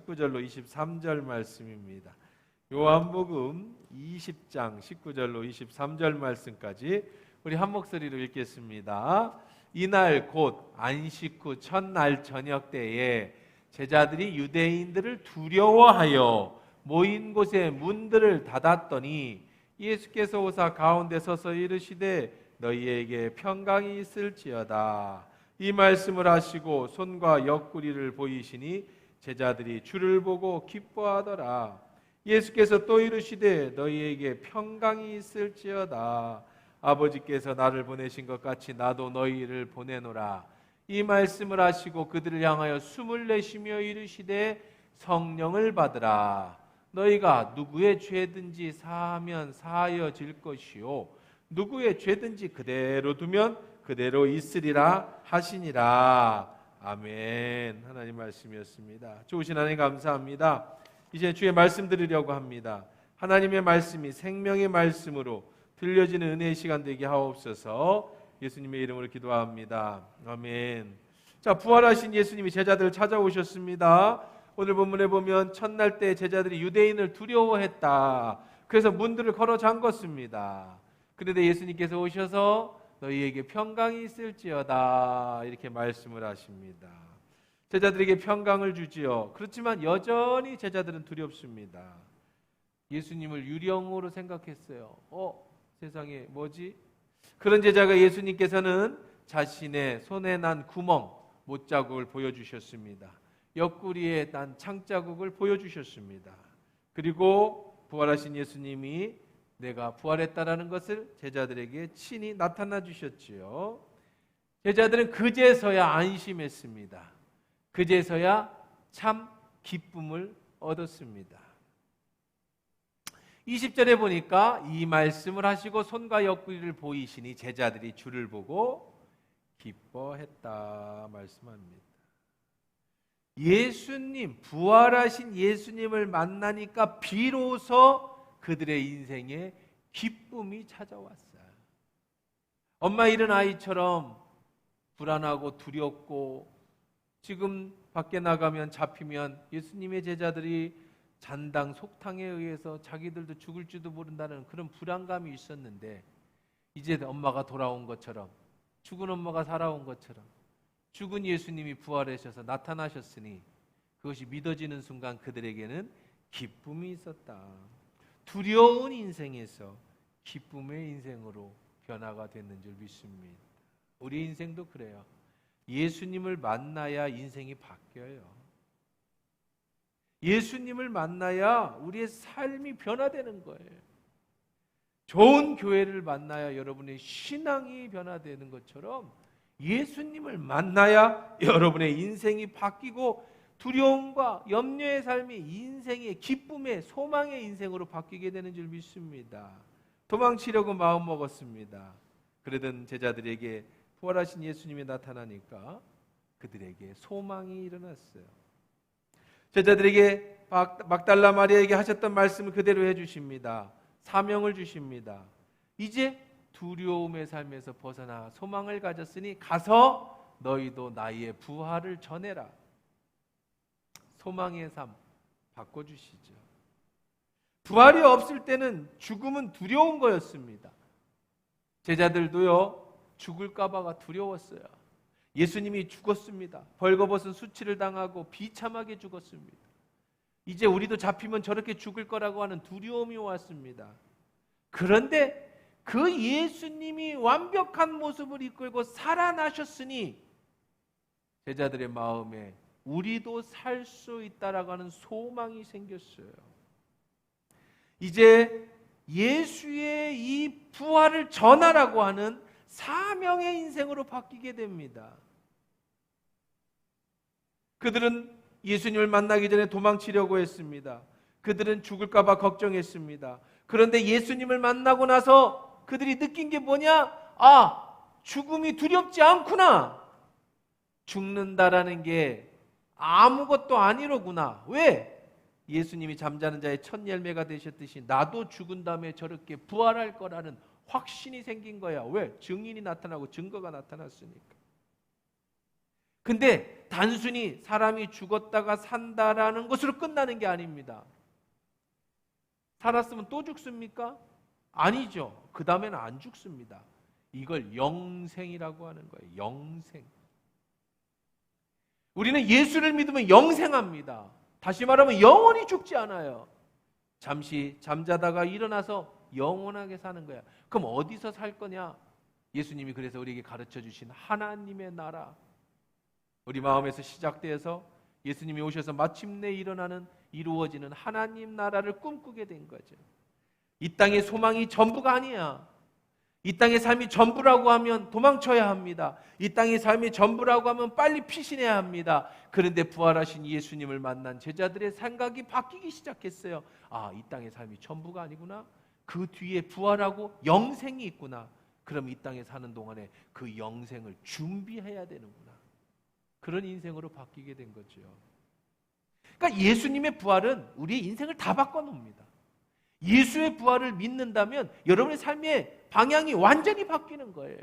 19절로 23절 말씀입니다. 요한복음 20장 19절로 23절 말씀까지 우리 한 목소리로 읽겠습니다. 이날 곧 안식 후 첫날 저녁 때에 제자들이 유대인들을 두려워하여 모인 곳에 문들을 닫았더니 예수께서 오사 가운데 서서 이르시되 너희에게 평강이 있을지어다. 이 말씀을 하시고 손과 옆구리를 보이시니 제자들이 주를 보고 기뻐하더라. 예수께서 또 이르시되 너희에게 평강이 있을지어다. 아버지께서 나를 보내신 것 같이 나도 너희를 보내노라. 이 말씀을 하시고 그들을 향하여 숨을 내쉬며 이르시되 성령을 받으라. 너희가 누구의 죄든지 사하면 사하여질 것이요 누구의 죄든지 그대로 두면 그대로 있으리라 하시니라. 아멘. 하나님 말씀이었습니다. 좋으신 하나님 감사합니다. 이제 주의 말씀 드리려고 합니다. 하나님의 말씀이 생명의 말씀으로 들려지는 은혜의 시간 되게 하옵소서. 예수님의 이름으로 기도합니다. 아멘. 자, 부활하신 예수님이 제자들을 찾아오셨습니다. 오늘 본문에 보면 첫날 때 제자들이 유대인을 두려워했다. 그래서 문들을 걸어 잠궜습니다. 그런데 예수님께서 오셔서 너희에게 평강이 있을지어다 이렇게 말씀을 하십니다. 제자들에게 평강을 주지요. 그렇지만 여전히 제자들은 두렵습니다. 예수님을 유령으로 생각했어요. 세상에 뭐지? 그런 제자가 예수님께서는 자신의 손에 난 구멍, 못자국을 보여주셨습니다. 옆구리에 난 창자국을 보여주셨습니다. 그리고 부활하신 예수님이 내가 부활했다라는 것을 제자들에게 친히 나타나 주셨지요. 제자들은 그제서야 안심했습니다. 그제서야 참 기쁨을 얻었습니다. 20절에 보니까 이 말씀을 하시고 손과 옆구리를 보이시니 제자들이 주를 보고 기뻐했다 말씀합니다. 예수님, 부활하신 예수님을 만나니까 비로소 그들의 인생에 기쁨이 찾아왔어요. 엄마 잃은 아이처럼 불안하고 두렵고 지금 밖에 나가면 잡히면 예수님의 제자들이 잔당 속탕에 의해서 자기들도 죽을지도 모른다는 그런 불안감이 있었는데 이제 엄마가 돌아온 것처럼 죽은 엄마가 살아온 것처럼 죽은 예수님이 부활하셔서 나타나셨으니 그것이 믿어지는 순간 그들에게는 기쁨이 있었다. 두려운 인생에서 기쁨의 인생으로 변화가 됐는 줄 믿습니다. 우리 인생도 그래요. 예수님을 만나야 인생이 바뀌어요. 예수님을 만나야 우리의 삶이 변화되는 거예요. 좋은 교회를 만나야 여러분의 신앙이 변화되는 것처럼 예수님을 만나야 여러분의 인생이 바뀌고 두려움과 염려의 삶이 인생의 기쁨의 소망의 인생으로 바뀌게 되는 줄 믿습니다. 도망치려고 마음먹었습니다. 그러던 제자들에게 부활하신 예수님이 나타나니까 그들에게 소망이 일어났어요. 제자들에게 막달라 마리아에게 하셨던 말씀을 그대로 해주십니다. 사명을 주십니다. 이제 두려움의 삶에서 벗어나 소망을 가졌으니 가서 너희도 나의 부활을 전해라. 소망의 삶 바꿔주시죠. 부활이 없을 때는 죽음은 두려운 거였습니다. 제자들도요 죽을까봐가 두려웠어요. 예수님이 죽었습니다. 벌거벗은 수치를 당하고 비참하게 죽었습니다. 이제 우리도 잡히면 저렇게 죽을 거라고 하는 두려움이 왔습니다. 그런데 그 예수님이 완벽한 모습을 이끌고 살아나셨으니 제자들의 마음에 우리도 살 수 있다라고 하는 소망이 생겼어요. 이제 예수의 이 부활을 전하라고 하는 사명의 인생으로 바뀌게 됩니다. 그들은 예수님을 만나기 전에 도망치려고 했습니다. 그들은 죽을까 봐 걱정했습니다. 그런데 예수님을 만나고 나서 그들이 느낀 게 뭐냐? 죽음이 두렵지 않구나. 죽는다라는 게 아무것도 아니로구나. 왜? 예수님이 잠자는 자의 첫 열매가 되셨듯이 나도 죽은 다음에 저렇게 부활할 거라는 확신이 생긴 거야. 왜? 증인이 나타나고 증거가 나타났으니까. 근데 단순히 사람이 죽었다가 산다라는 것으로 끝나는 게 아닙니다. 살았으면 또 죽습니까? 아니죠. 그 다음에는 안 죽습니다. 이걸 영생이라고 하는 거예요. 영생. 우리는 예수를 믿으면 영생합니다. 다시 말하면 영원히 죽지 않아요. 잠시 잠자다가 일어나서 영원하게 사는 거야. 그럼 어디서 살 거냐? 예수님이 그래서 우리에게 가르쳐 주신 하나님의 나라, 우리 마음에서 시작돼서 예수님이 오셔서 마침내 이루어지는 하나님 나라를 꿈꾸게 된 거죠. 이 땅의 소망이 전부가 아니야. 이 땅의 삶이 전부라고 하면 도망쳐야 합니다. 이 땅의 삶이 전부라고 하면 빨리 피신해야 합니다. 그런데 부활하신 예수님을 만난 제자들의 생각이 바뀌기 시작했어요. 아, 이 땅의 삶이 전부가 아니구나. 그 뒤에 부활하고 영생이 있구나. 그럼 이 땅에 사는 동안에 그 영생을 준비해야 되는구나. 그런 인생으로 바뀌게 된 거죠. 그러니까 예수님의 부활은 우리의 인생을 다 바꿔놓습니다. 예수의 부활을 믿는다면 여러분의 삶의 방향이 완전히 바뀌는 거예요.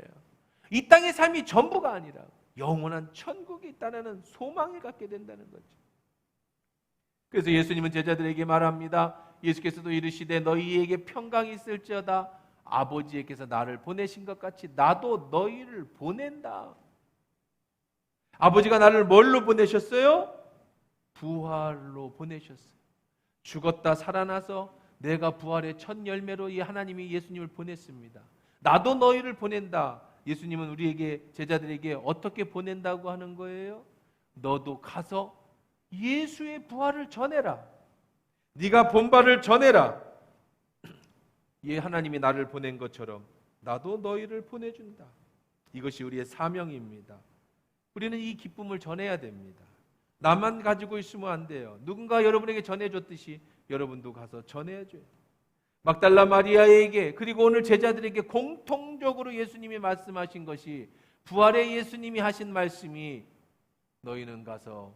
이 땅의 삶이 전부가 아니라 영원한 천국이 있다는 소망을 갖게 된다는 거죠. 그래서 예수님은 제자들에게 말합니다. 예수께서도 이르시되 너희에게 평강이 있을지어다. 아버지께서 나를 보내신 것 같이 나도 너희를 보낸다. 아버지가 나를 뭘로 보내셨어요? 부활로 보내셨어요. 죽었다 살아나서 내가 부활의 첫 열매로 이 하나님이 예수님을 보냈습니다. 나도 너희를 보낸다. 예수님은 우리에게, 제자들에게 어떻게 보낸다고 하는 거예요? 너도 가서 예수의 부활을 전해라. 네가 본 바를 전해라. 예, 하나님이 나를 보낸 것처럼 나도 너희를 보내준다. 이것이 우리의 사명입니다. 우리는 이 기쁨을 전해야 됩니다. 나만 가지고 있으면 안 돼요. 누군가 여러분에게 전해줬듯이 여러분도 가서 전해야죠. 막달라 마리아에게, 그리고 오늘 제자들에게 공통적으로 예수님이 말씀하신 것이, 부활의 예수님이 하신 말씀이 너희는 가서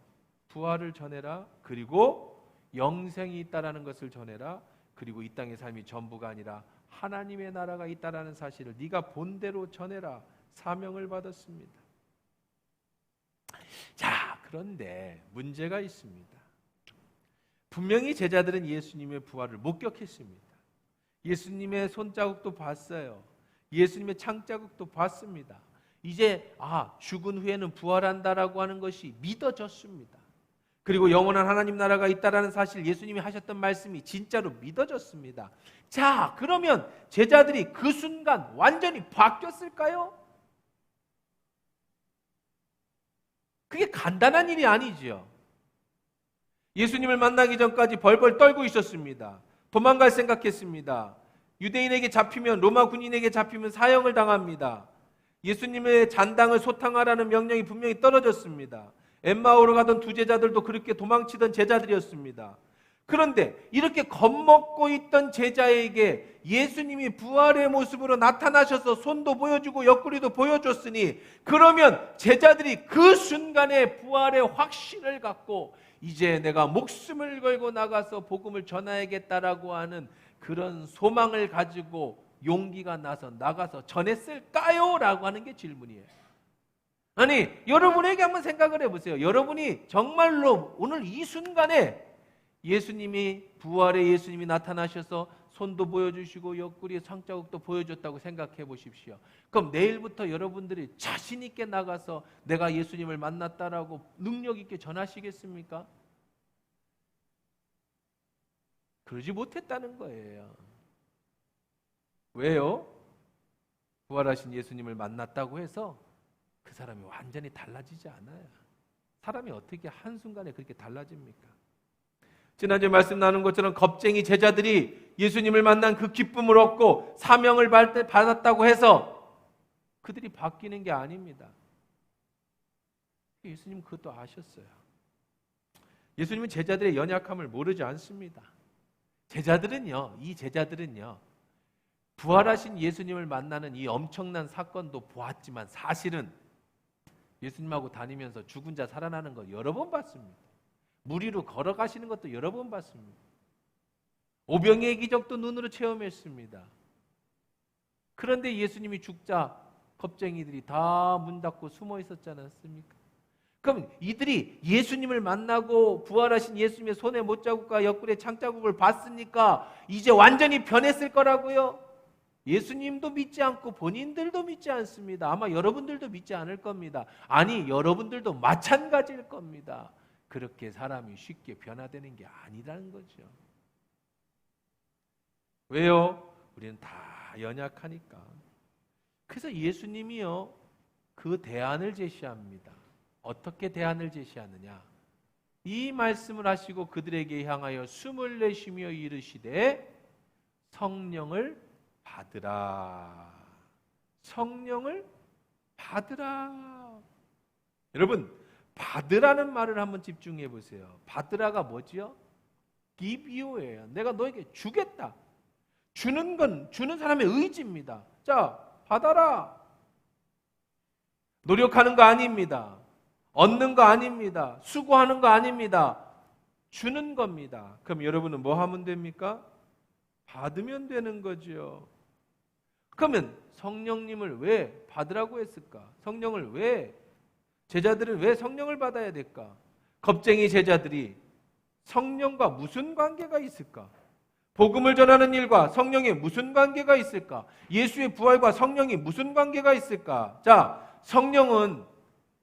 부활을 전해라. 그리고 영생이 있다라는 것을 전해라. 그리고 이 땅의 삶이 전부가 아니라 하나님의 나라가 있다라는 사실을 네가 본 대로 전해라. 사명을 받았습니다. 자, 그런데 문제가 있습니다. 분명히 제자들은 예수님의 부활을 목격했습니다. 예수님의 손자국도 봤어요. 예수님의 창자국도 봤습니다. 이제 죽은 후에는 부활한다라고 하는 것이 믿어졌습니다. 그리고 영원한 하나님 나라가 있다라는 사실, 예수님이 하셨던 말씀이 진짜로 믿어졌습니다. 자, 그러면 제자들이 그 순간 완전히 바뀌었을까요? 그게 간단한 일이 아니죠. 예수님을 만나기 전까지 벌벌 떨고 있었습니다. 도망갈 생각했습니다. 유대인에게 잡히면, 로마 군인에게 잡히면 사형을 당합니다. 예수님의 잔당을 소탕하라는 명령이 분명히 떨어졌습니다. 엠마오로 가던 두 제자들도 그렇게 도망치던 제자들이었습니다. 그런데 이렇게 겁먹고 있던 제자에게 예수님이 부활의 모습으로 나타나셔서 손도 보여주고 옆구리도 보여줬으니, 그러면 제자들이 그 순간에 부활의 확신을 갖고 이제 내가 목숨을 걸고 나가서 복음을 전하야겠다라고 하는 그런 소망을 가지고 용기가 나서 나가서 전했을까요? 라고 하는 게 질문이에요. 아니, 여러분에게 한번 생각을 해보세요. 여러분이 정말로 오늘 이 순간에 예수님이, 부활의 예수님이 나타나셔서 손도 보여주시고 옆구리에 상자국도 보여줬다고 생각해 보십시오. 그럼 내일부터 여러분들이 자신 있게 나가서 내가 예수님을 만났다라고 능력 있게 전하시겠습니까? 그러지 못했다는 거예요. 왜요? 부활하신 예수님을 만났다고 해서 그 사람이 완전히 달라지지 않아요. 사람이 어떻게 한순간에 그렇게 달라집니까? 지난주에 말씀 나눈 것처럼 겁쟁이 제자들이 예수님을 만난 그 기쁨을 얻고 사명을 받았다고 해서 그들이 바뀌는 게 아닙니다. 예수님은 그것도 아셨어요. 예수님은 제자들의 연약함을 모르지 않습니다. 이 제자들은요, 부활하신 예수님을 만나는 이 엄청난 사건도 보았지만 사실은 예수님하고 다니면서 죽은 자 살아나는 거 여러 번 봤습니다. 물 위로 걸어가시는 것도 여러 번 봤습니다. 오병이의 기적도 눈으로 체험했습니다. 그런데 예수님이 죽자 겁쟁이들이 다 문 닫고 숨어 있었지 않았습니까? 그럼 이들이 예수님을 만나고 부활하신 예수님의 손에 못자국과 옆구리에 창자국을 봤으니까 이제 완전히 변했을 거라고요? 예수님도 믿지 않고 본인들도 믿지 않습니다. 아마 여러분들도 믿지 않을 겁니다. 아니, 여러분들도 마찬가지일 겁니다. 그렇게 사람이 쉽게 변화되는 게 아니라는 거죠. 왜요? 우리는 다 연약하니까. 그래서 예수님이요, 그 대안을 제시합니다. 어떻게 대안을 제시하느냐? 이 말씀을 하시고 그들에게 향하여 숨을 내쉬며 이르시되 성령을 받으라. 성령을 받으라. 여러분, 받으라는 말을 한번 집중해 보세요. 받으라가 뭐지요? give you예요. 내가 너에게 주겠다. 주는 건 주는 사람의 의지입니다. 자, 받아라. 노력하는 거 아닙니다. 얻는 거 아닙니다. 수고하는 거 아닙니다. 주는 겁니다. 그럼 여러분은 뭐 하면 됩니까? 받으면 되는 거죠. 그러면 성령님을 왜 받으라고 했을까? 성령을 왜, 제자들은 왜 성령을 받아야 될까? 겁쟁이 제자들이 성령과 무슨 관계가 있을까? 복음을 전하는 일과 성령에 무슨 관계가 있을까? 예수의 부활과 성령이 무슨 관계가 있을까? 자, 성령은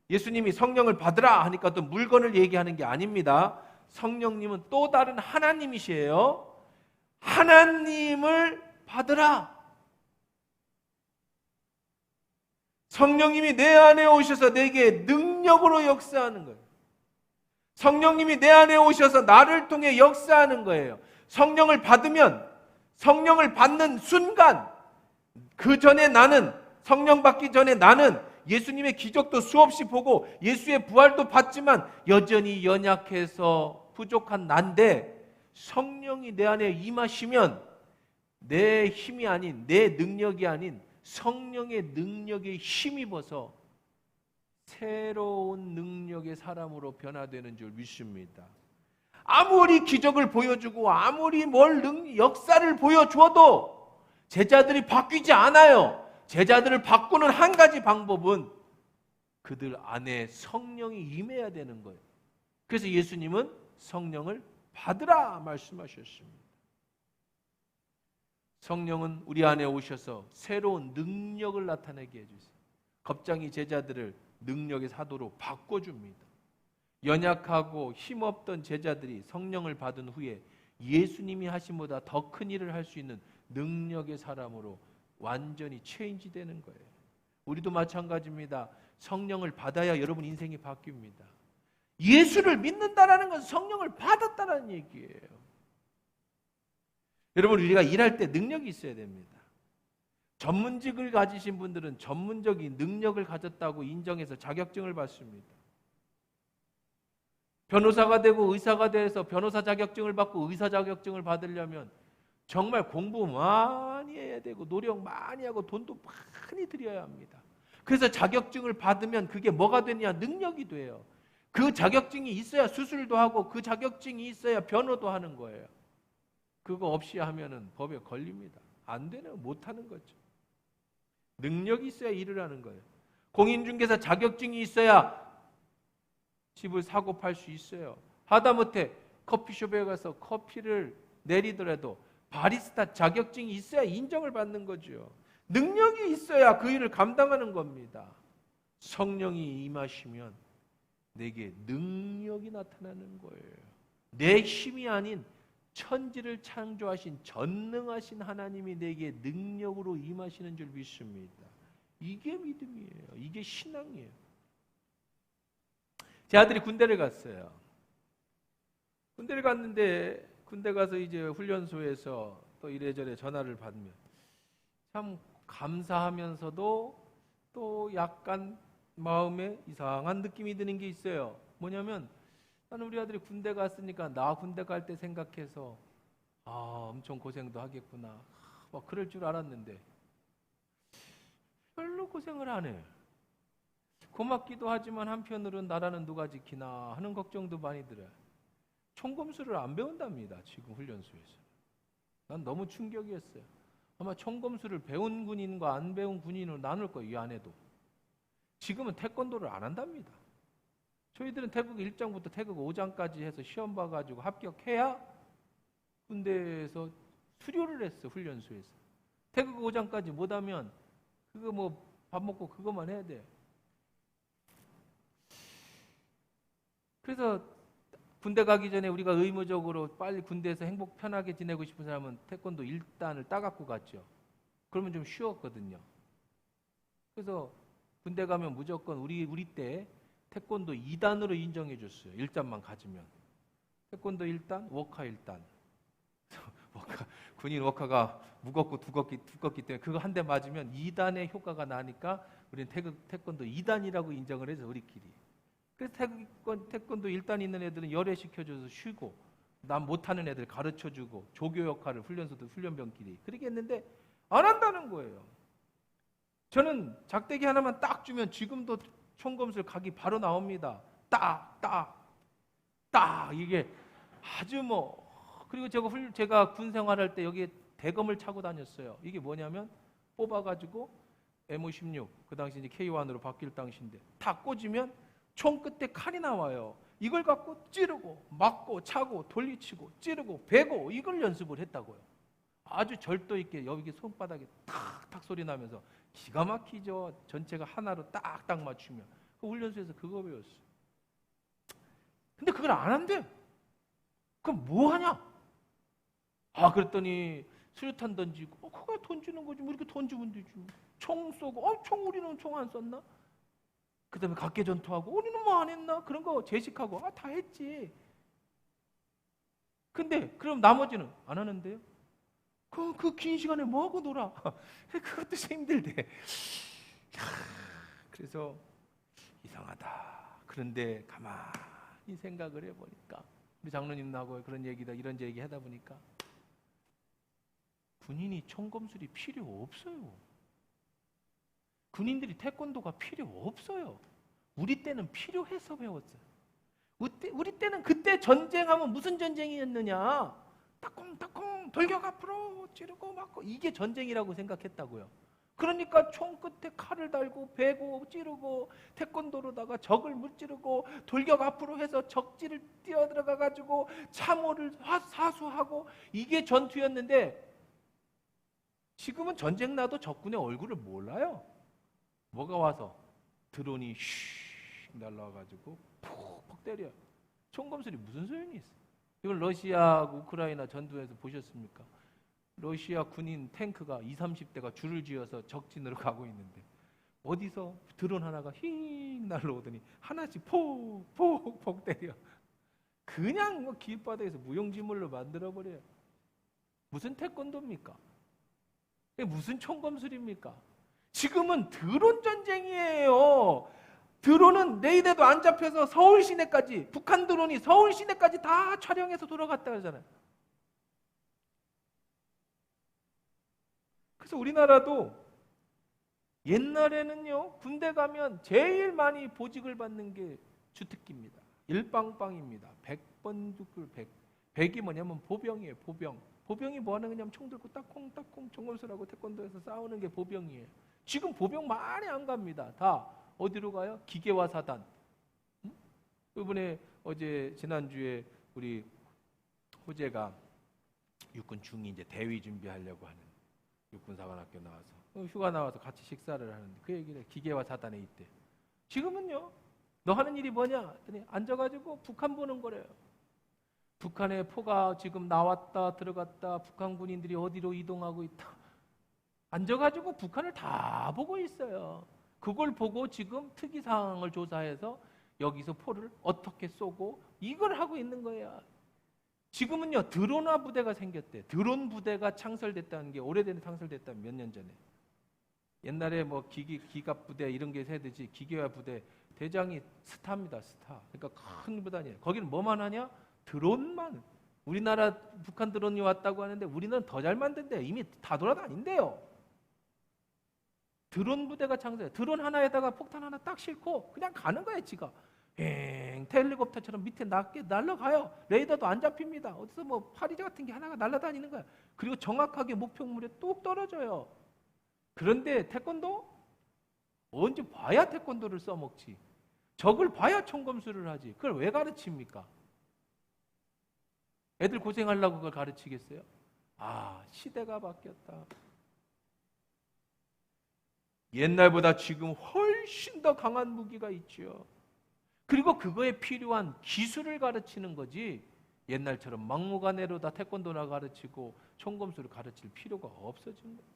예수님이 성령을 받으라 하니까 또 물건을 얘기하는 게 아닙니다. 성령님은 또 다른 하나님이시에요. 하나님을 받으라. 성령님이 내 안에 오셔서 내게 능력으로 역사하는 거예요. 성령님이 내 안에 오셔서 나를 통해 역사하는 거예요. 성령을 받으면, 성령을 받는 순간, 그 전에 나는, 성령 받기 전에 나는 예수님의 기적도 수없이 보고 예수의 부활도 봤지만 여전히 연약해서 부족한 난데, 성령이 내 안에 임하시면 내 힘이 아닌, 내 능력이 아닌 성령의 능력에 힘입어서 새로운 능력의 사람으로 변화되는 줄 믿습니다. 아무리 기적을 보여주고 아무리 역사를 보여주어도 제자들이 바뀌지 않아요. 제자들을 바꾸는 한 가지 방법은 그들 안에 성령이 임해야 되는 거예요. 그래서 예수님은 성령을 받으라 말씀하셨습니다. 성령은 우리 안에 오셔서 새로운 능력을 나타내게 해주세요. 겁쟁이 제자들을 능력의 사도로 바꿔줍니다. 연약하고 힘없던 제자들이 성령을 받은 후에 예수님이 하심보다 더 큰 일을 할 수 있는 능력의 사람으로 완전히 체인지 되는 거예요. 우리도 마찬가지입니다. 성령을 받아야 여러분 인생이 바뀝니다. 예수를 믿는다라는 건 성령을 받았다는 얘기예요. 여러분, 우리가 일할 때 능력이 있어야 됩니다. 전문직을 가지신 분들은 전문적인 능력을 가졌다고 인정해서 자격증을 받습니다. 변호사가 되고 의사가 돼서 변호사 자격증을 받고 의사 자격증을 받으려면 정말 공부 많이 해야 되고 노력 많이 하고 돈도 많이 들여야 합니다. 그래서 자격증을 받으면 그게 뭐가 되냐? 능력이 돼요. 그 자격증이 있어야 수술도 하고 그 자격증이 있어야 변호도 하는 거예요. 그거 없이 하면은 법에 걸립니다. 안 되면 못 하는 거죠. 능력이 있어야 일을 하는 거예요. 공인중개사 자격증이 있어야 집을 사고 팔 수 있어요. 하다못해 커피숍에 가서 커피를 내리더라도 바리스타 자격증이 있어야 인정을 받는 거죠. 능력이 있어야 그 일을 감당하는 겁니다. 성령이 임하시면 내게 능력이 나타나는 거예요. 내 힘이 아닌 천지를 창조하신 전능하신 하나님이 내게 능력으로 임하시는 줄 믿습니다. 이게 믿음이에요. 이게 신앙이에요. 제 아들이 군대를 갔어요. 군대를 갔는데 군대 가서 이제 훈련소에서 또 이래저래 전화를 받으면 참 감사하면서도 또 약간 마음에 이상한 느낌이 드는 게 있어요. 뭐냐면 나는 우리 아들이 군대 갔으니까 나 군대 갈 때 생각해서 엄청 고생도 하겠구나 막 그럴 줄 알았는데 별로 고생을 안 해. 고맙기도 하지만 한편으로는 나라는 누가 지키나 하는 걱정도 많이 들어요. 총검술을 안 배운답니다. 지금 훈련소에서. 난 너무 충격이었어요. 아마 총검술을 배운 군인과 안 배운 군인으로 나눌 거예요. 이 안에도. 지금은 태권도를 안 한답니다. 저희들은 태극 1장부터 태극 5장까지 해서 시험 봐가지고 합격해야 군대에서 수료를 했어, 훈련소에서. 태극 5장까지 못하면 그거 뭐 밥 먹고 그것만 해야 돼. 그래서 군대 가기 전에 우리가 의무적으로 빨리 군대에서 행복 편하게 지내고 싶은 사람은 태권도 1단을 따갖고 갔죠. 그러면 좀 쉬웠거든요. 그래서 군대 가면 무조건 우리 때 태권도 2단으로 인정해 줬어요. 1단만 가지면. 태권도 1단, 워카 1단. 군인 워카가 무겁고 두껍기 때문에 그거 한 대 맞으면 2단의 효과가 나니까 우리는 태권도 2단이라고 인정을 해서 우리끼리. 그래서 태권도 1단 있는 애들은 열애시켜줘서 쉬고, 난 못하는 애들 가르쳐주고, 조교 역할을 훈련소도 훈련병끼리 그렇게 했는데 안 한다는 거예요. 저는 작대기 하나만 딱 주면 지금도 총검술 각이 바로 나옵니다. 딱 이게 아주 뭐. 그리고 제가 군 생활할 때 여기에 대검을 차고 다녔어요. 이게 뭐냐면 뽑아가지고 M56, 그 당시 이제 K1으로 바뀔 당시인데 탁 꽂으면 총 끝에 칼이 나와요. 이걸 갖고 찌르고 맞고 차고 돌리치고 찌르고 베고 이걸 연습을 했다고요. 아주 절도 있게 여기 손바닥에 탁탁 소리 나면서 기가 막히죠. 전체가 하나로 딱딱 맞추면. 그 훈련소에서 그거 배웠어요. 근데 그걸 안 한대. 그럼 뭐 하냐? 그랬더니 수류탄 던지고 그거 던지는 거지. 뭐 이렇게 던지면 되지. 총 쏘고 총 우리는 총 안 쐈나? 그 다음에 각개전투하고 우리는 뭐 안 했나? 그런 거 제식하고 다 했지. 근데 그럼 나머지는 안 하는데요? 그 긴 시간에 뭐하고 놀아? 그것도 힘들대. 그래서 이상하다. 그런데 가만히 생각을 해보니까 우리 장로님하고 이런 얘기 하다 보니까 군인이 총검술이 필요 없어요. 군인들이 태권도가 필요 없어요. 우리 때는 필요해서 배웠어요. 우리 때는 그때 전쟁하면 무슨 전쟁이었느냐? 따콩따콩 돌격 앞으로 찌르고 맞고 이게 전쟁이라고 생각했다고요. 그러니까 총 끝에 칼을 달고 베고 찌르고 태권도로다가 적을 무찌르고 돌격 앞으로 해서 적지를 뛰어들어가 가지고 참호를 사수하고 이게 전투였는데 지금은 전쟁 나도 적군의 얼굴을 몰라요. 뭐가 와서 드론이 슉 날라와가지고 푹푹 때려. 총검술이 무슨 소용이 있어? 이걸 러시아, 우크라이나 전투에서 보셨습니까? 러시아 군인 탱크가 20, 30대가 줄을 지어서 적진으로 가고 있는데 어디서 드론 하나가 휙 날라오더니 하나씩 폭 때려. 그냥 뭐 길바닥에서 무용지물로 만들어버려요. 무슨 태권도입니까? 무슨 총검술입니까? 지금은 드론 전쟁이에요. 드론은 내일에도 안 잡혀서 서울 시내까지, 북한 드론이 서울 시내까지 다 촬영해서 돌아갔다 그러잖아요. 그래서 우리나라도 옛날에는요, 군대 가면 제일 많이 보직을 받는 게 주특기입니다. 일빵빵입니다. 100번 죽을 100. 100이 뭐냐면 보병이에요, 보병. 보병이 뭐 하는 거냐면 총 들고 딱콩딱콩 총검술하고 태권도에서 싸우는 게 보병이에요. 지금 보병 많이 안 갑니다. 다 어디로 가요? 기계화 사단. 이번에 지난주에 우리 호재가 육군 중위 이제 대위 준비하려고 하는 육군사관학교 나와서 휴가 나와서 같이 식사를 하는데 그 얘기를 해. 기계화 사단에 있대. 지금은요, 너 하는 일이 뭐냐? 했더니 앉아가지고 북한 보는 거래요. 북한의 포가 지금 나왔다 들어갔다, 북한 군인들이 어디로 이동하고 있다. 앉아가지고 북한을 다 보고 있어요. 그걸 보고 지금 특이사항을 조사해서 여기서 포를 어떻게 쏘고 이걸 하고 있는 거예요. 지금은요, 드론화 부대가 생겼대. 드론 부대가 창설됐다는 게 오래전에 창설됐다, 몇 년 전에. 옛날에 뭐 기갑 부대 이런 게 세듯이 기계화 부대 대장이 스타입니다, 스타. 그러니까 큰 부단이에요. 거기는 뭐만 하냐? 드론만. 우리나라 북한 드론이 왔다고 하는데 우리는 더 잘 만든대. 이미 다 돌아다닌대요. 드론 부대가 창설해. 드론 하나에다가 폭탄 하나 딱 싣고 그냥 가는 거예요, 지가. 헬리콥터처럼 밑에 낮게 날아가요. 레이더도 안 잡힙니다. 어디서 뭐 파리제 같은 게 하나가 날아다니는 거야. 그리고 정확하게 목표물에 뚝 떨어져요. 그런데 태권도? 언제 봐야 태권도를 써먹지. 적을 봐야 총검술을 하지. 그걸 왜 가르칩니까? 애들 고생하려고 그걸 가르치겠어요? 시대가 바뀌었다. 옛날보다 지금 훨씬 더 강한 무기가 있죠. 그리고 그거에 필요한 기술을 가르치는 거지, 옛날처럼 막무가내로 다 태권도나 가르치고 총검술을 가르칠 필요가 없어진 거예요.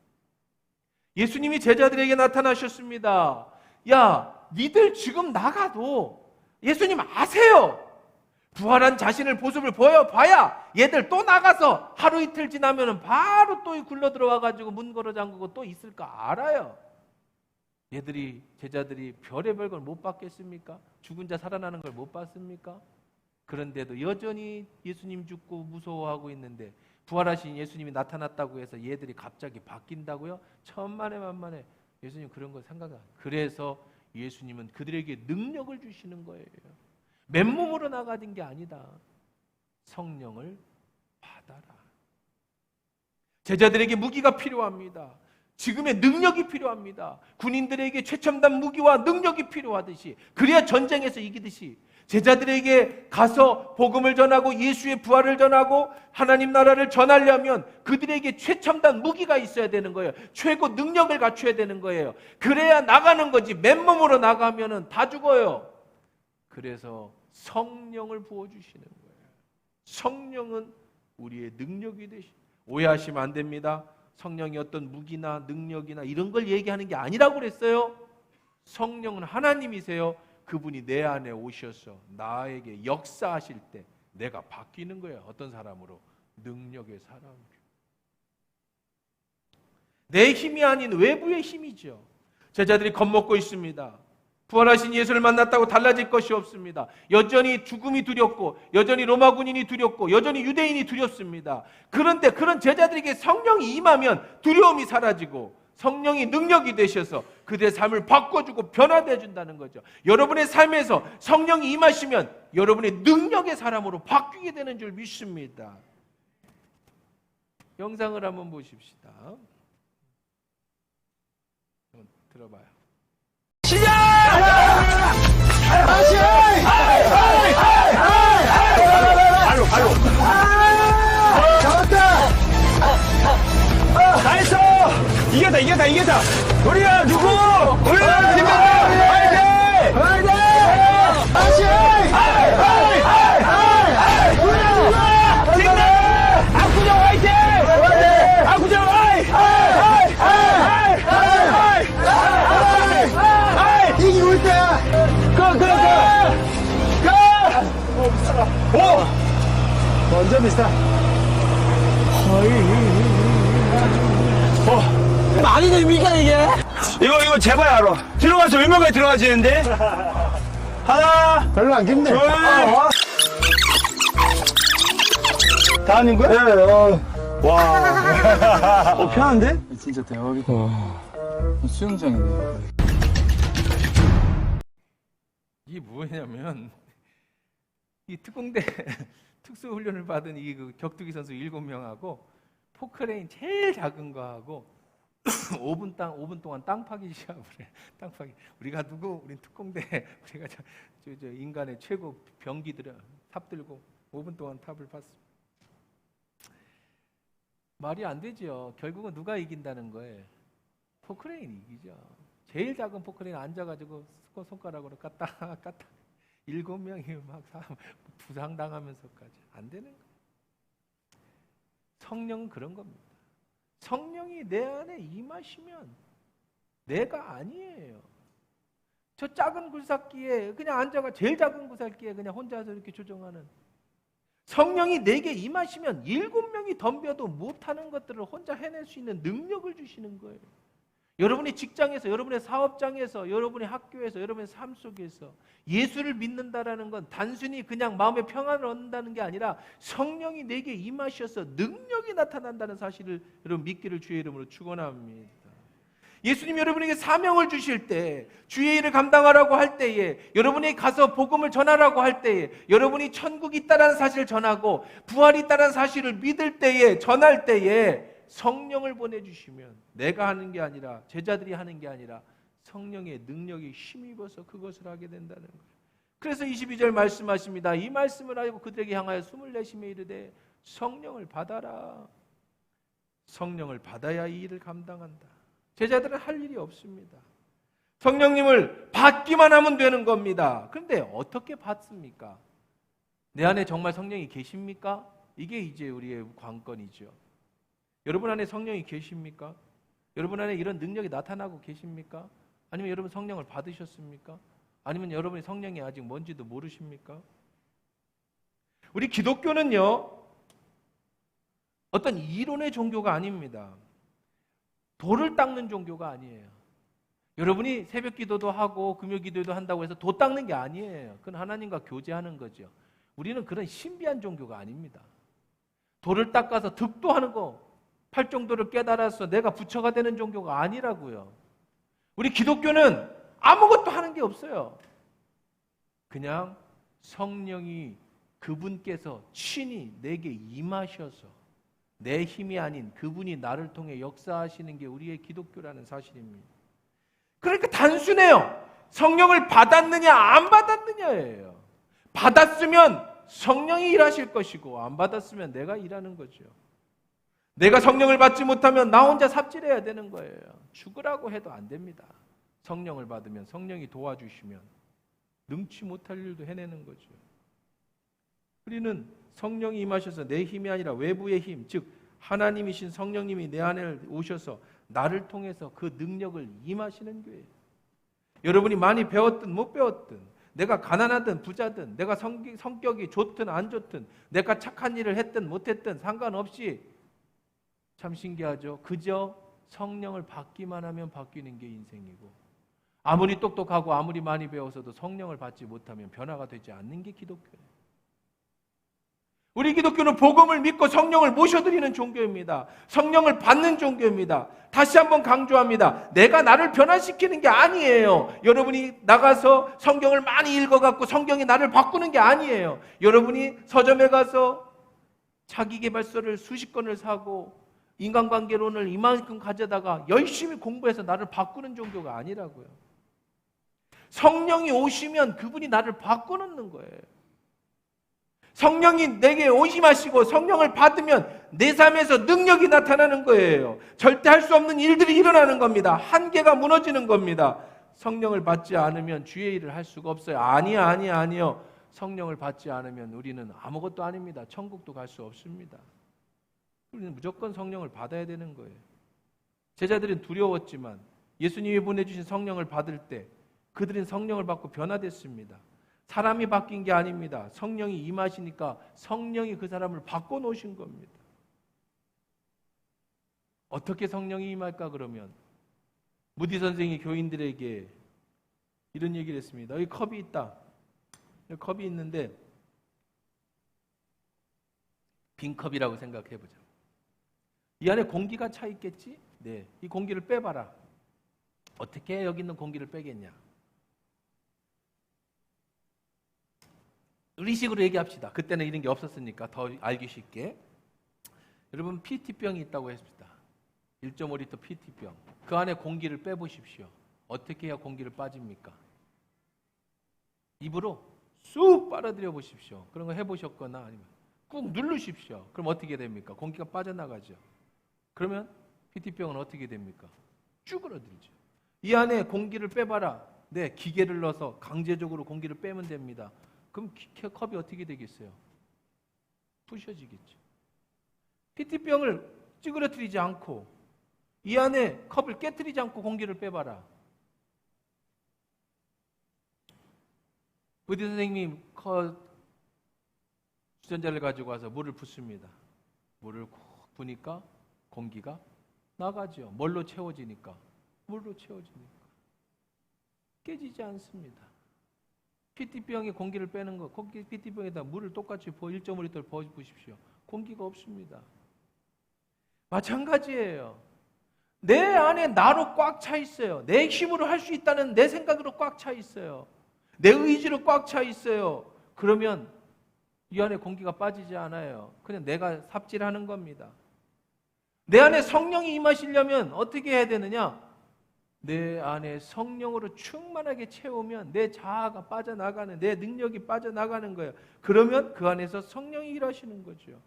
예수님이 제자들에게 나타나셨습니다. 야, 니들 지금 나가도 예수님 아세요. 부활한 자신의 모습을 보여봐야 얘들 또 나가서 하루 이틀 지나면 바로 또 굴러 들어와가지고 문 걸어 잠그고 또 있을 거 알아요. 제자들이 별의별 걸 못 봤겠습니까? 죽은 자 살아나는 걸 못 봤습니까? 그런데도 여전히 예수님 죽고 무서워하고 있는데 부활하신 예수님이 나타났다고 해서 얘들이 갑자기 바뀐다고요? 천만에 만만에 예수님 그런 거 생각 안 해요. 그래서 예수님은 그들에게 능력을 주시는 거예요. 맨몸으로 나가는 게 아니다. 성령을 받아라. 제자들에게 무기가 필요합니다. 지금의 능력이 필요합니다. 군인들에게 최첨단 무기와 능력이 필요하듯이, 그래야 전쟁에서 이기듯이 제자들에게 가서 복음을 전하고 예수의 부활을 전하고 하나님 나라를 전하려면 그들에게 최첨단 무기가 있어야 되는 거예요. 최고 능력을 갖춰야 되는 거예요. 그래야 나가는 거지. 맨몸으로 나가면은 다 죽어요. 그래서 성령을 부어주시는 거예요. 성령은 우리의 능력이 되시. 오해하시면 안 됩니다. 성령이 어떤 무기나 능력이나 이런 걸 얘기하는 게 아니라고 그랬어요. 성령은 하나님이세요. 그분이 내 안에 오셔서 나에게 역사하실 때 내가 바뀌는 거예요. 어떤 사람으로? 능력의 사람으로. 내 힘이 아닌 외부의 힘이죠. 제자들이 겁먹고 있습니다. 부활하신 예수를 만났다고 달라질 것이 없습니다. 여전히 죽음이 두렵고, 여전히 로마 군인이 두렵고, 여전히 유대인이 두렵습니다. 그런데 그런 제자들에게 성령이 임하면 두려움이 사라지고 성령이 능력이 되셔서 그들의 삶을 바꿔주고 변화되어 준다는 거죠. 여러분의 삶에서 성령이 임하시면 여러분의 능력의 사람으로 바뀌게 되는 줄 믿습니다. 영상을 한번 보십시다. 한번 들어봐요. 발로 잡았다. 나이스. 이겼다. 우리야 누구? 우리야 김민호. 화이팅. 다시. 압구정 화이팅. 압구정 이기고 있다. 오! 먼저 미스터. 말이 됩니까 이게? 이거 제발 알아. 들어가서 얼마까지 들어가지는데? 하나. 별로 안 깊네. 둘. 다 하는 거야? 네. 와. 편한데? 진짜 대박이다. 수영장이네. 이게 뭐냐면 이 특공대 특수훈련을 받은 그 격투기 선수 7명하고 포크레인 제일 작은 거하고 5분 동안 땅 파기 시합을 해. 땅 파기. 우리가 누구? 우린 특공대. 우리가 저 인간의 최고 병기들은 탑 들고 5분 동안 탑을 팠습니다. 말이 안 되죠. 결국은 누가 이긴다는 거예요? 포크레인이 이기죠. 제일 작은 포크레인 앉아가지고 손가락으로 까딱 7명이 막 부상당하면서까지 안 되는 거예요. 성령은 그런 겁니다. 성령이 내 안에 임하시면 내가 아니에요. 저 작은 굴삭기에 그냥 앉아가 제일 작은 굴삭기에 그냥 혼자서 이렇게 조정하는, 성령이 내게 임하시면 7명이 덤벼도 못하는 것들을 혼자 해낼 수 있는 능력을 주시는 거예요. 여러분의 직장에서, 여러분의 사업장에서, 여러분의 학교에서, 여러분의 삶 속에서 예수를 믿는다라는 건 단순히 그냥 마음의 평안을 얻는다는 게 아니라 성령이 내게 임하셔서 능력이 나타난다는 사실을 여러분 믿기를 주의 이름으로 축원합니다. 예수님 여러분에게 사명을 주실 때, 주의 일을 감당하라고 할 때에, 여러분이 가서 복음을 전하라고 할 때에, 여러분이 천국이 있다는 사실을 전하고 부활이 있다는 사실을 믿을 때에, 전할 때에 성령을 보내주시면 내가 하는 게 아니라, 제자들이 하는 게 아니라 성령의 능력이 힘입어서 그것을 하게 된다는 거예요. 그래서 22절 말씀하십니다. 이 말씀을 알고 그들에게 향하여 숨을 내쉬며 이르되 성령을 받아라. 성령을 받아야 이 일을 감당한다. 제자들은 할 일이 없습니다. 성령님을 받기만 하면 되는 겁니다. 그런데 어떻게 받습니까? 내 안에 정말 성령이 계십니까? 이게 이제 우리의 관건이죠. 여러분 안에 성령이 계십니까? 여러분 안에 이런 능력이 나타나고 계십니까? 아니면 여러분 성령을 받으셨습니까? 아니면 여러분이 성령이 아직 뭔지도 모르십니까? 우리 기독교는요, 어떤 이론의 종교가 아닙니다. 돌을 닦는 종교가 아니에요. 여러분이 새벽 기도도 하고 금요 기도도 한다고 해서 도 닦는 게 아니에요. 그건 하나님과 교제하는 거죠. 우리는 그런 신비한 종교가 아닙니다. 돌을 닦아서 득도하는 거, 팔정도를 깨달아서 내가 부처가 되는 종교가 아니라고요. 우리 기독교는 아무것도 하는 게 없어요. 그냥 성령이 그분께서 친히 내게 임하셔서 내 힘이 아닌 그분이 나를 통해 역사하시는 게 우리의 기독교라는 사실입니다. 그러니까 단순해요. 성령을 받았느냐 안 받았느냐예요. 받았으면 성령이 일하실 것이고 안 받았으면 내가 일하는 거죠. 내가 성령을 받지 못하면 나 혼자 삽질해야 되는 거예요. 죽으라고 해도 안 됩니다. 성령을 받으면 성령이 도와주시면 능치 못할 일도 해내는 거죠. 우리는 성령이 임하셔서 내 힘이 아니라 외부의 힘, 즉 하나님이신 성령님이 내 안에 오셔서 나를 통해서 그 능력을 임하시는 거예요. 여러분이 많이 배웠든 못 배웠든, 내가 가난하든 부자든, 내가 성격이 좋든 안 좋든, 내가 착한 일을 했든 못했든 상관없이 참 신기하죠. 그저 성령을 받기만 하면 바뀌는 게 인생이고, 아무리 똑똑하고 아무리 많이 배워서도 성령을 받지 못하면 변화가 되지 않는 게 기독교예요. 우리 기독교는 복음을 믿고 성령을 모셔드리는 종교입니다. 성령을 받는 종교입니다. 다시 한번 강조합니다. 내가 나를 변화시키는 게 아니에요. 여러분이 나가서 성경을 많이 읽어갖고 성경이 나를 바꾸는 게 아니에요. 여러분이 서점에 가서 자기계발서를 수십 권을 사고 인간관계론을 이만큼 가져다가 열심히 공부해서 나를 바꾸는 종교가 아니라고요. 성령이 오시면 그분이 나를 바꿔놓는 거예요. 성령이 내게 오심하시고 성령을 받으면 내 삶에서 능력이 나타나는 거예요. 절대 할 수 없는 일들이 일어나는 겁니다. 한계가 무너지는 겁니다. 성령을 받지 않으면 주의 일을 할 수가 없어요. 아니요. 성령을 받지 않으면 우리는 아무것도 아닙니다. 천국도 갈 수 없습니다. 우리는 무조건 성령을 받아야 되는 거예요. 제자들은 두려웠지만 예수님이 보내주신 성령을 받을 때 그들은 성령을 받고 변화됐습니다. 사람이 바뀐 게 아닙니다. 성령이 임하시니까 성령이 그 사람을 바꿔놓으신 겁니다. 어떻게 성령이 임할까 그러면 무디 선생이 교인들에게 이런 얘기를 했습니다. 여기 컵이 있다. 여기 컵이 있는데 빈 컵이라고 생각해보자. 이 안에 공기가 차 있겠지? 네, 이 공기를 빼봐라. 어떻게 여기 있는 공기를 빼겠냐? 우리식으로 얘기합시다. 그때는 이런 게 없었으니까 더 알기 쉽게. 여러분 PT병이 있다고 했습니다. 1.5리터 PT병. 그 안에 공기를 빼보십시오. 어떻게 해야 공기를 빠집니까? 입으로 쑥 빨아들여 보십시오. 그런 거 해보셨거나 아니면 꾹 누르십시오. 그럼 어떻게 됩니까? 공기가 빠져나가죠. 그러면 PT병은 어떻게 됩니까? 쭈그러들죠. 이 안에 공기를 빼봐라. 네, 기계를 넣어서 강제적으로 공기를 빼면 됩니다. 그럼 컵이 어떻게 되겠어요? 부셔지겠죠. PT병을 찌그러뜨리지 않고 이 안에 컵을 깨뜨리지 않고 공기를 빼봐라. 부디 선생님이 주전자를 가지고 와서 물을 붓습니다. 물을 콕 부니까 공기가 나가죠. 뭘로 채워지니까? 물로 채워지니까. 깨지지 않습니다. PT병에 공기를 빼는 거, PT병에다 물을 똑같이 1.5리터를 부어보십시오. 공기가 없습니다. 마찬가지예요. 내 안에 나로 꽉 차 있어요. 내 힘으로 할 수 있다는 내 생각으로 꽉 차 있어요. 내 의지로 꽉 차 있어요. 그러면 이 안에 공기가 빠지지 않아요. 그냥 내가 삽질하는 겁니다. 내 안에 성령이 임하시려면 어떻게 해야 되느냐? 내 안에 성령으로 충만하게 채우면 내 자아가 빠져나가는, 내 능력이 빠져나가는 거예요. 그러면 그 안에서 성령이 일하시는 거죠.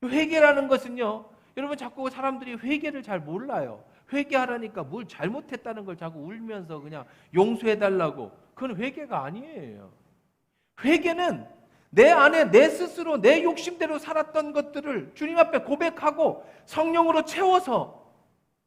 회개라는 것은요, 여러분 자꾸 사람들이 회개를 잘 몰라요. 회개하라니까 뭘 잘못했다는 걸 자꾸 울면서 그냥 용서해달라고. 그건 회개가 아니에요. 회개는 내 안에 내 스스로 내 욕심대로 살았던 것들을 주님 앞에 고백하고 성령으로 채워서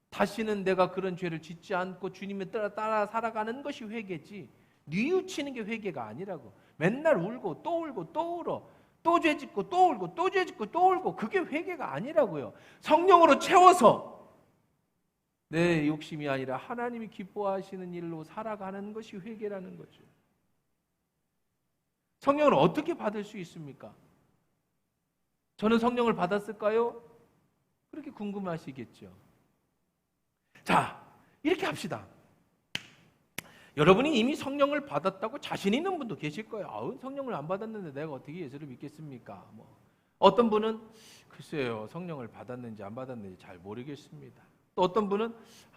다시는 내가 그런 죄를 짓지 않고 주님을 따라 살아가는 것이 회개지, 뉘우치는 게 회개가 아니라고. 맨날 울고 또 울고 또 울어, 또 죄 짓고 또 울고 또 죄 짓고 또 울고, 그게 회개가 아니라고요. 성령으로 채워서 내 욕심이 아니라 하나님이 기뻐하시는 일로 살아가는 것이 회개라는 거죠. 성령을 어떻게 받을 수 있습니까? 저는 성령을 받았을까요? 그렇게 궁금하시겠죠. 자, 이렇게 합시다. 여러분이 이미 성령을 받았다고 자신 있는 분도 계실 거예요. 아우, 성령을 안 받았는데 내가 어떻게 예수를 믿겠습니까? 어떤 분은 글쎄요, 성령을 받았는지 안 받았는지 잘 모르겠습니다. 또 어떤 분은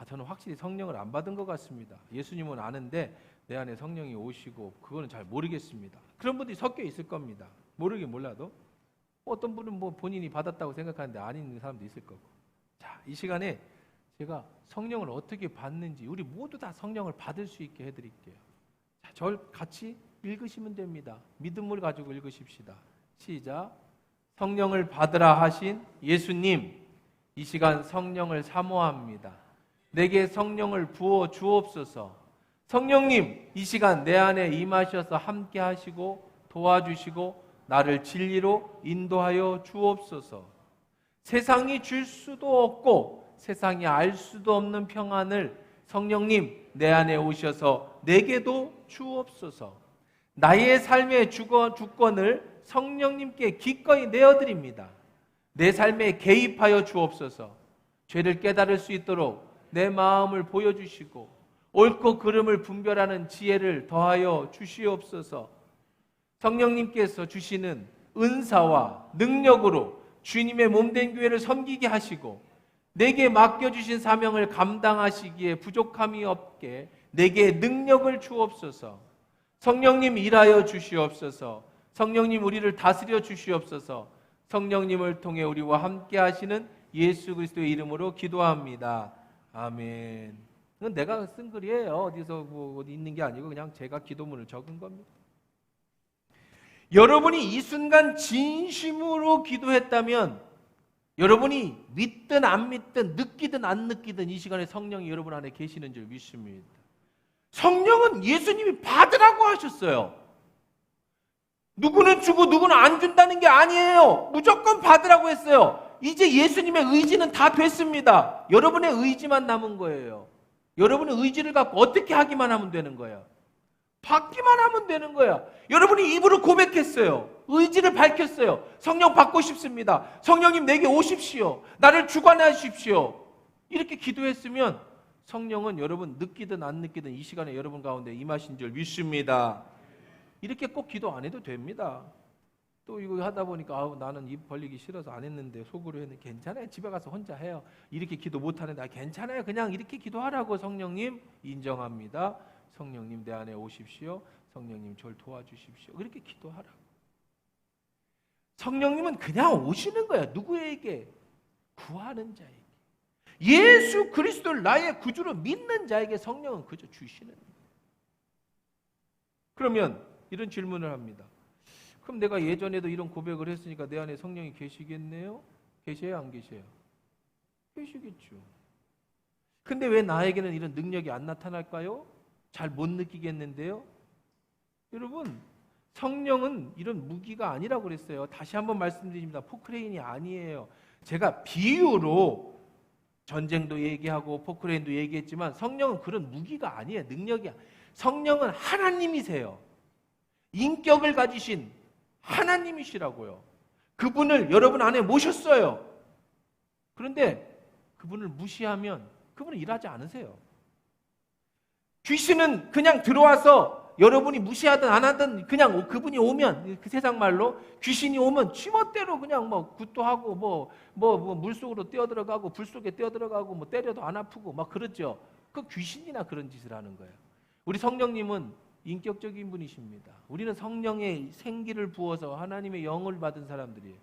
저는 확실히 성령을 안 받은 것 같습니다. 예수님은 아는데 내 안에 성령이 오시고 그거는 잘 모르겠습니다. 그런 분들이 섞여 있을 겁니다. 모르긴 몰라도. 어떤 분은 본인이 받았다고 생각하는데 아닌 사람도 있을 거고. 자, 이 시간에 제가 성령을 어떻게 받는지, 우리 모두 다 성령을 받을 수 있게 해드릴게요. 자, 저를 같이 읽으시면 됩니다. 믿음을 가지고 읽으십시다. 시작. 성령을 받으라 하신 예수님, 이 시간 성령을 사모합니다. 내게 성령을 부어 주옵소서. 성령님, 이 시간 내 안에 임하셔서 함께 하시고 도와주시고 나를 진리로 인도하여 주옵소서. 세상이 줄 수도 없고 세상이 알 수도 없는 평안을 성령님 내 안에 오셔서 내게도 주옵소서. 나의 삶의 주권을 성령님께 기꺼이 내어드립니다. 내 삶에 개입하여 주옵소서. 죄를 깨달을 수 있도록 내 마음을 보여주시고 옳고 그름을 분별하는 지혜를 더하여 주시옵소서. 성령님께서 주시는 은사와 능력으로 주님의 몸된 교회를 섬기게 하시고 내게 맡겨주신 사명을 감당하시기에 부족함이 없게 내게 능력을 주옵소서. 성령님 일하여 주시옵소서. 성령님 우리를 다스려 주시옵소서. 성령님을 통해 우리와 함께 하시는 예수 그리스도의 이름으로 기도합니다. 아멘. 이건 내가 쓴 글이에요. 어디서 어디 있는 게 아니고 그냥 제가 기도문을 적은 겁니다. 여러분이 이 순간 진심으로 기도했다면, 여러분이 믿든 안 믿든 느끼든 안 느끼든 이 시간에 성령이 여러분 안에 계시는 줄 믿습니다. 성령은 예수님이 받으라고 하셨어요. 누구는 주고 누구는 안 준다는 게 아니에요. 무조건 받으라고 했어요. 이제 예수님의 의지는 다 됐습니다. 여러분의 의지만 남은 거예요. 여러분의 의지를 갖고 어떻게 하기만 하면 되는 거예요. 받기만 하면 되는 거야. 여러분이 입으로 고백했어요. 의지를 밝혔어요. 성령 받고 싶습니다. 성령님 내게 오십시오. 나를 주관하십시오. 이렇게 기도했으면 성령은 여러분 느끼든 안 느끼든 이 시간에 여러분 가운데 임하신 줄 믿습니다. 이렇게 꼭 기도 안 해도 됩니다. 또 이거 하다 보니까 나는 입 벌리기 싫어서 안 했는데 속으로 했는데 괜찮아요. 집에 가서 혼자 해요. 이렇게 기도 못 하는데 괜찮아요. 그냥 이렇게 기도하라고. 성령님 인정합니다. 성령님 내 안에 오십시오. 성령님 저를 도와주십시오. 그렇게 기도하라고. 성령님은 그냥 오시는 거야. 누구에게? 구하는 자에게. 예수 그리스도를 나의 구주로 믿는 자에게 성령은 그저 주시는 거예요. 그러면 이런 질문을 합니다. 그럼 내가 예전에도 이런 고백을 했으니까 내 안에 성령이 계시겠네요? 계셔요? 안 계셔요? 계시겠죠. 근데 왜 나에게는 이런 능력이 안 나타날까요? 잘 못 느끼겠는데요? 여러분, 성령은 이런 무기가 아니라고 그랬어요. 다시 한번 말씀드립니다. 포크레인이 아니에요. 제가 비유로 전쟁도 얘기하고 포크레인도 얘기했지만 성령은 그런 무기가 아니에요. 능력이야. 성령은 하나님이세요. 인격을 가지신 하나님이시라고요. 그분을 여러분 안에 모셨어요. 그런데 그분을 무시하면 그분은 일하지 않으세요. 귀신은 그냥 들어와서 여러분이 무시하든 안 하든 그냥 그분이 오면, 그 세상 말로 귀신이 오면 쥐멋대로 그냥 굿도하고 물속으로 뛰어들어가고 불 속에 뛰어들어가고 때려도 안 아프고 막 그러죠. 그 귀신이나 그런 짓을 하는 거예요. 우리 성령님은 인격적인 분이십니다. 우리는 성령의 생기를 부어서 하나님의 영을 받은 사람들이에요.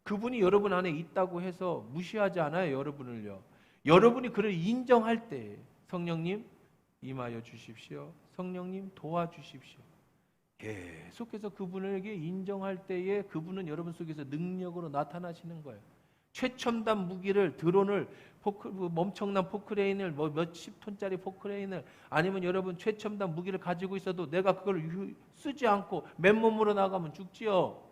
그분이 여러분 안에 있다고 해서 무시하지 않아요, 여러분을요. 여러분이 그를 인정할 때 성령님 임하여 주십시오. 성령님 도와주십시오. 계속해서 그분에게 인정할 때에 그분은 여러분 속에서 능력으로 나타나시는 거예요. 최첨단 무기를, 드론을, 엄청난 포크레인을, 몇십 톤짜리 포크레인을, 아니면 여러분 최첨단 무기를 가지고 있어도 내가 그걸 쓰지 않고 맨몸으로 나가면 죽지요.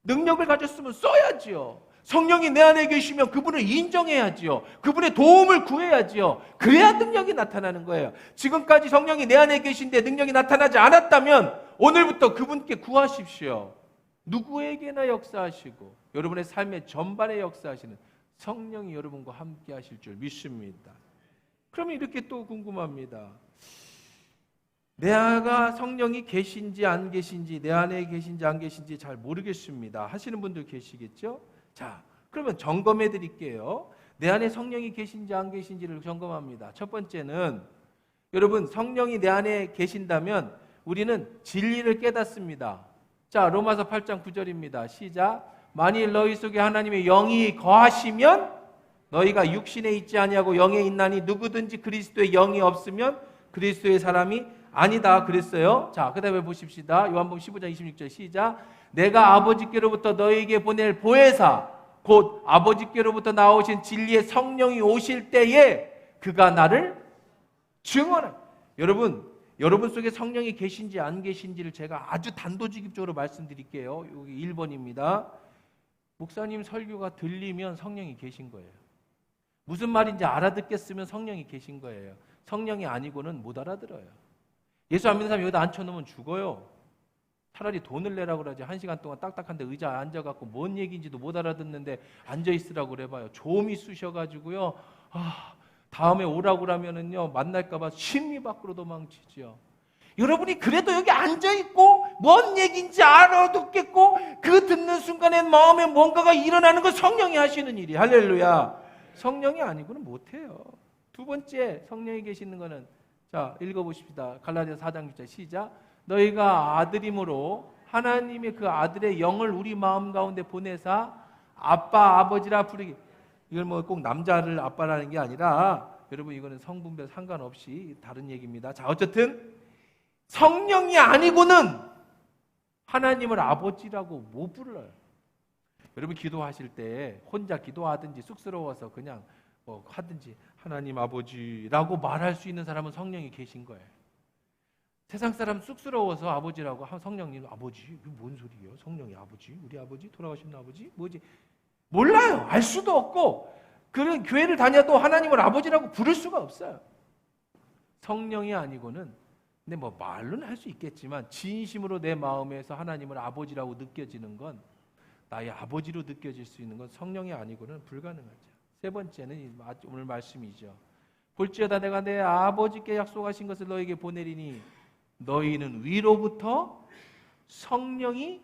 능력을 가졌으면 써야지요. 성령이 내 안에 계시면 그분을 인정해야지요. 그분의 도움을 구해야지요. 그래야 능력이 나타나는 거예요. 지금까지 성령이 내 안에 계신데 능력이 나타나지 않았다면 오늘부터 그분께 구하십시오. 누구에게나 역사하시고 여러분의 삶의 전반에 역사하시는 성령이 여러분과 함께 하실 줄 믿습니다. 그러면 이렇게 또 궁금합니다. 내가 성령이 계신지 안 계신지, 내 안에 계신지 안 계신지 잘 모르겠습니다 하시는 분들 계시겠죠? 자, 그러면 점검해 드릴게요. 내 안에 성령이 계신지 안 계신지를 점검합니다. 첫 번째는 여러분, 성령이 내 안에 계신다면 우리는 진리를 깨닫습니다. 자, 로마서 8장 9절입니다. 시작. 만일 너희 속에 하나님의 영이 거하시면 너희가 육신에 있지 아니하고 영에 있나니 누구든지 그리스도의 영이 없으면 그리스도의 사람이 아니다 그랬어요. 자, 그다음에 보십시다. 요한복음 15장 26절 시작. 내가 아버지께로부터 너희에게 보낼 보혜사 곧 아버지께로부터 나오신 진리의 성령이 오실 때에 그가 나를 증언할. 여러분 속에 성령이 계신지 안 계신지를 제가 아주 단도직입적으로 말씀드릴게요. 여기 1번입니다. 목사님 설교가 들리면 성령이 계신 거예요. 무슨 말인지 알아듣겠으면 성령이 계신 거예요. 성령이 아니고는 못 알아들어요. 예수 안 믿는 사람 여기다 앉혀놓으면 죽어요. 차라리 돈을 내라고 그러지. 1시간 동안 딱딱한데 의자에 앉아갖고 뭔 얘기인지도 못 알아듣는데 앉아있으라고 그래봐요. 좀이 쑤셔가지고요. 다음에 오라고 그러면은요, 만날까봐 심리 밖으로 도망치죠. 여러분이 그래도 여기 앉아있고 뭔 얘기인지 알아듣겠고 그 듣는 순간에 마음에 뭔가가 일어나는 건 성령이 하시는 일이. 할렐루야. 성령이 아니고는 못해요. 두 번째 성령이 계시는 거는, 자, 읽어보십시다. 갈라디아서 4장 6절 시작. 너희가 아들임으로 하나님의 그 아들의 영을 우리 마음 가운데 보내사 아빠 아버지라 부르기. 이걸 뭐 꼭 남자를 아빠라는 게 아니라 여러분 이거는 성분별 상관없이 다른 얘기입니다. 자, 어쨌든 성령이 아니고는 하나님을 아버지라고 못 불러요. 여러분 기도하실 때 혼자 기도하든지 쑥스러워서 그냥 뭐 하든지 하나님 아버지라고 말할 수 있는 사람은 성령이 계신 거예요. 세상 사람 쑥스러워서 아버지라고 성령님 아버지 이게 뭔 소리예요? 성령이 아버지? 우리 아버지? 돌아가신 아버지? 뭐지? 몰라요. 알 수도 없고 그런 교회를 다녀도 하나님을 아버지라고 부를 수가 없어요. 성령이 아니고는 근데 뭐 말로는 할 수 있겠지만 진심으로 내 마음에서 하나님을 아버지라고 느껴지는 건 나의 아버지로 느껴질 수 있는 건 성령이 아니고는 불가능하죠. 세 번째는 오늘 말씀이죠. 볼지어다 내가 내 아버지께 약속하신 것을 너에게 보내리니 너희는 위로부터 성령이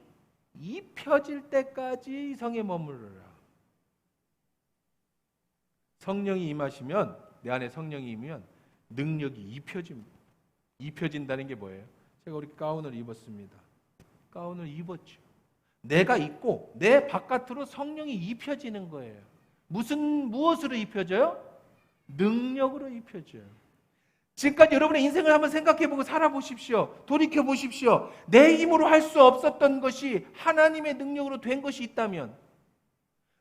입혀질 때까지 성에 머무르라. 성령이 임하시면 내 안에 성령이 임하면 능력이 입혀집니다. 입혀진다는 게 뭐예요? 제가 우리 가운을 입었습니다. 가운을 입었죠. 내가 입고 내 바깥으로 성령이 입혀지는 거예요. 무엇으로 입혀져요? 능력으로 입혀져요. 지금까지 여러분의 인생을 한번 생각해보고 살아보십시오. 돌이켜보십시오. 내 힘으로 할 수 없었던 것이 하나님의 능력으로 된 것이 있다면,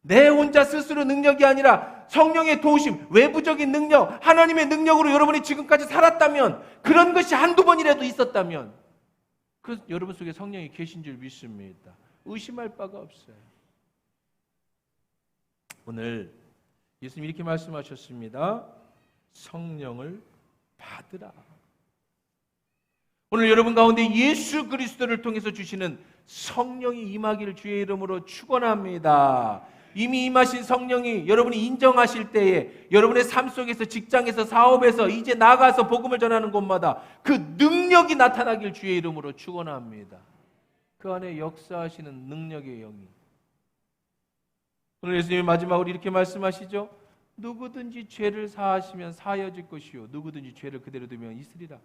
내 혼자 스스로 능력이 아니라 성령의 도우심, 외부적인 능력, 하나님의 능력으로 여러분이 지금까지 살았다면, 그런 것이 한두 번이라도 있었다면 그 여러분 속에 성령이 계신 줄 믿습니다. 의심할 바가 없어요. 오늘 예수님이 이렇게 말씀하셨습니다. 성령을 받으라. 오늘 여러분 가운데 예수 그리스도를 통해서 주시는 성령이 임하기를 주의 이름으로 축원합니다. 이미 임하신 성령이 여러분이 인정하실 때에 여러분의 삶 속에서, 직장에서, 사업에서, 이제 나가서 복음을 전하는 곳마다 그 능력이 나타나길 주의 이름으로 축원합니다. 그 안에 역사하시는 능력의 영이. 오늘 예수님이 마지막으로 이렇게 말씀하시죠. 누구든지 죄를 사하시면 사하여질 것이요 누구든지 죄를 그대로 두면 있으리라.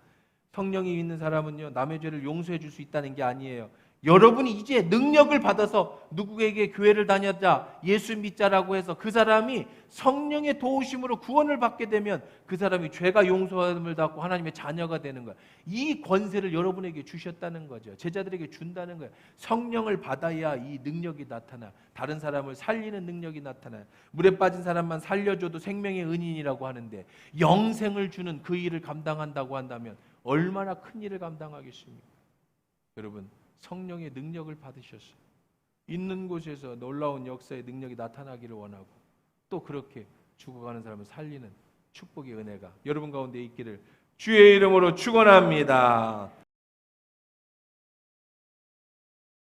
성령이 있는 사람은요 남의 죄를 용서해 줄 수 있다는 게 아니에요. 여러분이 이제 능력을 받아서 누구에게 교회를 다녔다, 예수 믿자라고 해서 그 사람이 성령의 도우심으로 구원을 받게 되면 그 사람이 죄가 용서함을 받고 하나님의 자녀가 되는 거예요. 이 권세를 여러분에게 주셨다는 거죠. 제자들에게 준다는 거예요. 성령을 받아야 이 능력이 나타나. 다른 사람을 살리는 능력이 나타나요. 물에 빠진 사람만 살려줘도 생명의 은인이라고 하는데 영생을 주는 그 일을 감당한다고 한다면 얼마나 큰 일을 감당하겠습니까? 여러분, 성령의 능력을 받으셨어요. 있는 곳에서 놀라운 역사의 능력이 나타나기를 원하고 또 그렇게 죽어가는 사람을 살리는 축복의 은혜가 여러분 가운데 있기를 주의 이름으로 축원합니다.